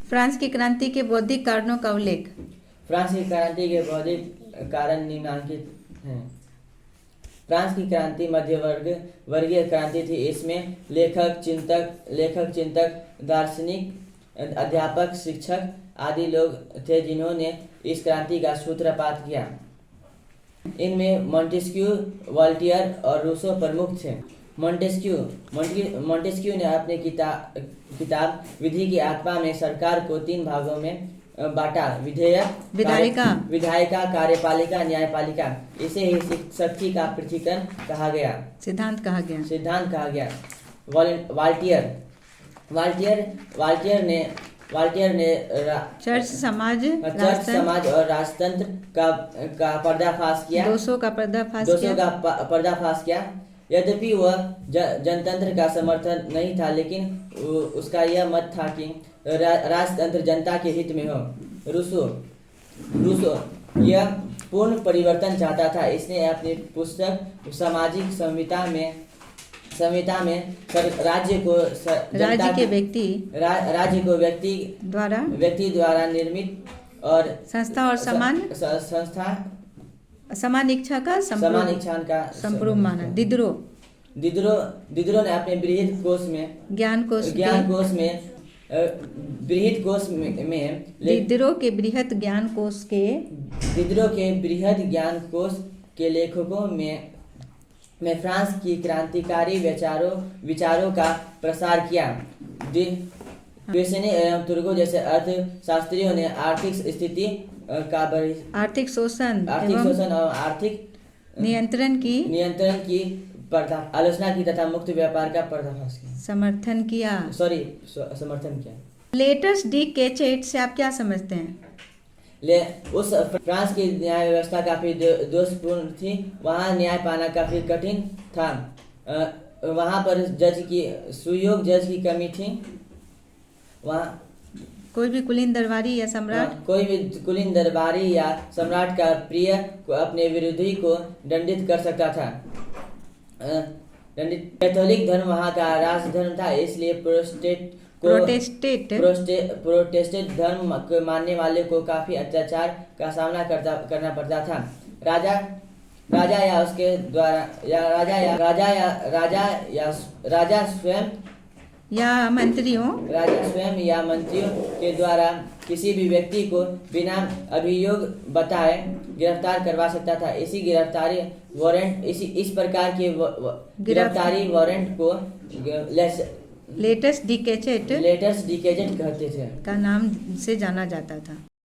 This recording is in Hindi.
फ्रांस की क्रांति के बौद्धिक कारणों का उल्लेख। फ्रांस की क्रांति के बौद्धिक कारण निम्नलिखित हैं। फ्रांस की क्रांति वर्गीय क्रांति थी। इसमें लेखक, चिंतक, दार्शनिक, अध्यापक, शिक्षक आदि लोग थे जिन्होंने इस क्रांति का सूत्रपात किया। इनमें मोंटेस्क्यू, वॉल्टियर और रूसो प्रमुख थे। मोंटेस्क्यू ने अपनी किताब विधि की आत्मा में सरकार को 3 भागों में बांटा: विधायिका, कार्यपालिका, न्यायपालिका। इसे ही शक्ति का पृथक्करण कहा गया, सिद्धांत कहा गया। वाल्टियर ने चर्च, समाज और राजतंत्र का पर्दाफाश किया, दोषों का पर्दाफाश किया। यद्यपि वह जनतंत्र का समर्थन नहीं था, लेकिन उसका यह मत था कि राजतंत्र जनता के हित में हो। रूसो यह पूर्ण परिवर्तन चाहता था। इसने अपनी पुस्तक सामाजिक संहिता में राज्य को व्यक्ति द्वारा निर्मित और संस्था और समान इच्छा का संपूर्ण माना। दिदरो ने अपने बृहद कोश में दिदरो के बृहद ज्ञान कोश के लेखकों में फ्रांस की क्रांतिकारी विचारों का प्रसार किया। पेशेने एवं तुर्गो जैसे अर्थशास्त्रियों ने आर्थिक शोषण और आर्थिक नियंत्रण की आलोचना की तथा मुक्त व्यापार का पर्दाफाश किया, समर्थन किया। लेटर्स डी केचेट से आप क्या समझते हैं? उस फ्रांस की न्याय व्यवस्था काफी दोषपूर्ण थी। वहाँ न्याय पाना काफी कठिन था। वहाँ पर सुयोग्य जज की कमी थी। वहाँ कोई भी कुलीन दरबारी या सम्राट का प्रिय अपने विरोधी को दंडित कर सकता था। कैथोलिक धर्म वहाँ का राजधर्म था, इसलिए प्रोटेस्टेंट धर्म को मानने वाले को काफी अत्याचार का सामना करना पड़ता था। राजा स्वयं या मंत्रियों के द्वारा किसी भी व्यक्ति को बिना अभियोग बताए गिरफ्तार करवा सकता था। इस प्रकार के गिरफ्तारी वारंट को लेटर्स डी केचेट कहते थे का नाम से जाना जाता था।